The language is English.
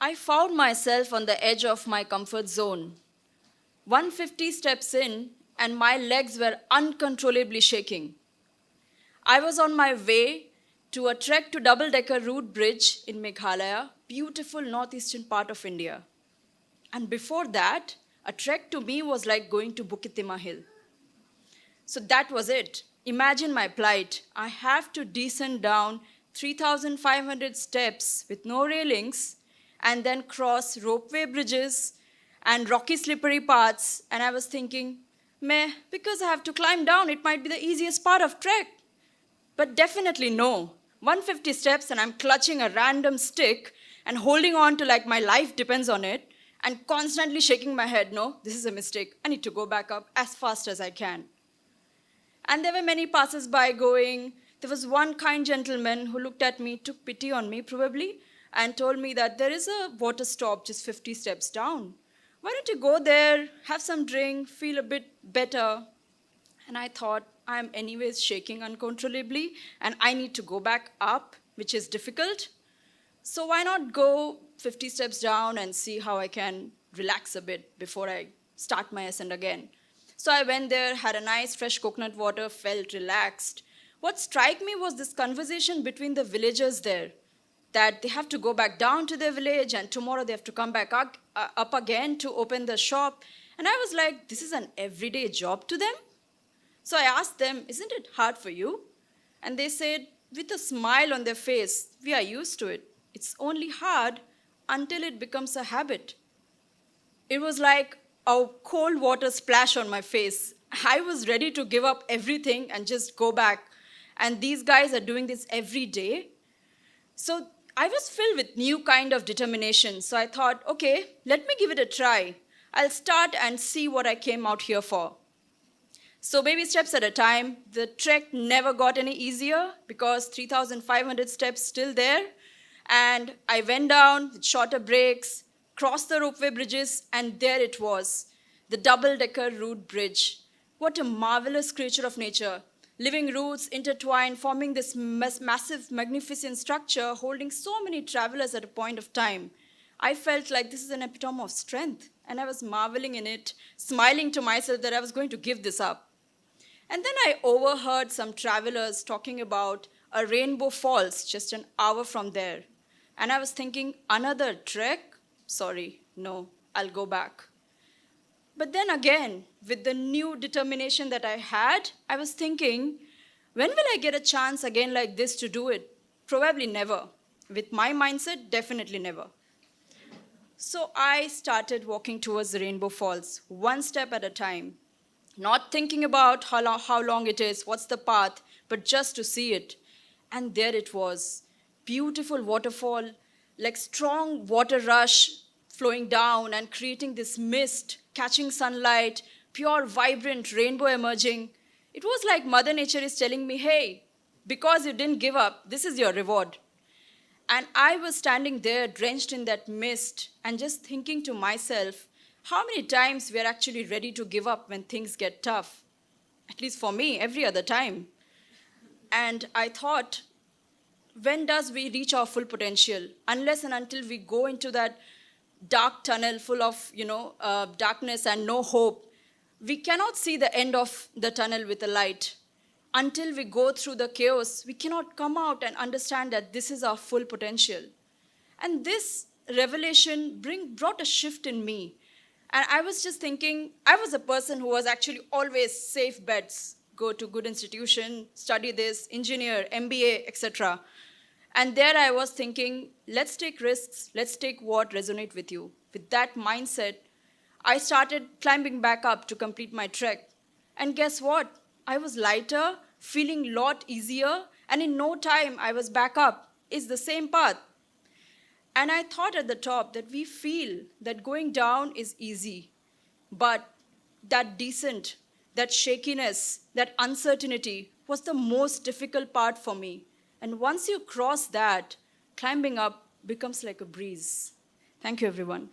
I found myself on the edge of my comfort zone. 150 steps in, and my legs were uncontrollably shaking. I was on my way to a trek to double-decker route bridge in Meghalaya, beautiful northeastern part of India. And before that, a trek to me was like going to Bukit Timah Hill. So that was it. Imagine my plight. I have to descend down 3,500 steps with no railings and then cross ropeway bridges and rocky slippery paths. And I was thinking, meh, because I have to climb down, it might be the easiest part of trek. But definitely no. 150 steps and I'm clutching a random stick and holding on to like my life depends on it and constantly shaking my head, no, this is a mistake. I need to go back up as fast as I can. And there were many passers-by going. There was one kind gentleman who looked at me, took pity on me probably, and told me that there is a water stop just 50 steps down. Why don't you go there, have some drink, feel a bit better? And I thought, I'm anyways shaking uncontrollably, and I need to go back up, which is difficult. So why not go 50 steps down and see how I can relax a bit before I start my ascent again? So I went there, had a nice fresh coconut water, felt relaxed. What struck me was this conversation between the villagers there, that they have to go back down to their village and tomorrow they have to come back up again to open the shop. And I was like, this is an everyday job to them? So I asked them, isn't it hard for you? And they said, with a smile on their face, we are used to it. It's only hard until it becomes a habit. It was like a cold water splash on my face. I was ready to give up everything and just go back. And these guys are doing this every day. So I was filled with new kind of determination. So I thought, okay, let me give it a try. I'll start and see what I came out here for. So baby steps at a time. The trek never got any easier because 3,500 steps still there. And I went down with shorter breaks, crossed the ropeway bridges, and there it was, the double-decker route bridge. What a marvelous creature of nature. Living roots intertwined, forming this massive, magnificent structure, holding so many travelers at a point of time. I felt like this is an epitome of strength, and I was marveling in it, smiling to myself that I was going to give this up. And then I overheard some travelers talking about a Rainbow Falls just an hour from there. And I was thinking, another trek? Sorry, no, I'll go back. But then again, with the new determination that I had, I was thinking, when will I get a chance again like this to do it? Probably never. With my mindset, definitely never. So I started walking towards the Rainbow Falls, one step at a time, not thinking about how long it is, what's the path, but just to see it. And there it was, beautiful waterfall, like strong water rush flowing down and creating this mist, catching sunlight, pure, vibrant rainbow emerging. It was like Mother Nature is telling me, hey, because you didn't give up, this is your reward. And I was standing there drenched in that mist and just thinking to myself, how many times we are actually ready to give up when things get tough? At least for me, every other time. And I thought, when does we reach our full potential? Unless and until we go into that dark tunnel full of darkness and no hope, we cannot see the end of the tunnel with a light. Until we go through the chaos, we cannot come out and understand that this is our full potential. And this revelation brought a shift in me. And I was just thinking, I was a person who was actually always safe bets, go to good institution, study this, engineer, MBA, etc. And there I was thinking, let's take risks, let's take what resonates with you. With that mindset, I started climbing back up to complete my trek. And guess what? I was lighter, feeling a lot easier, and in no time I was back up. It's the same path. And I thought at the top that we feel that going down is easy, but that descent, that shakiness, that uncertainty was the most difficult part for me. And once you cross that, climbing up becomes like a breeze. Thank you, everyone.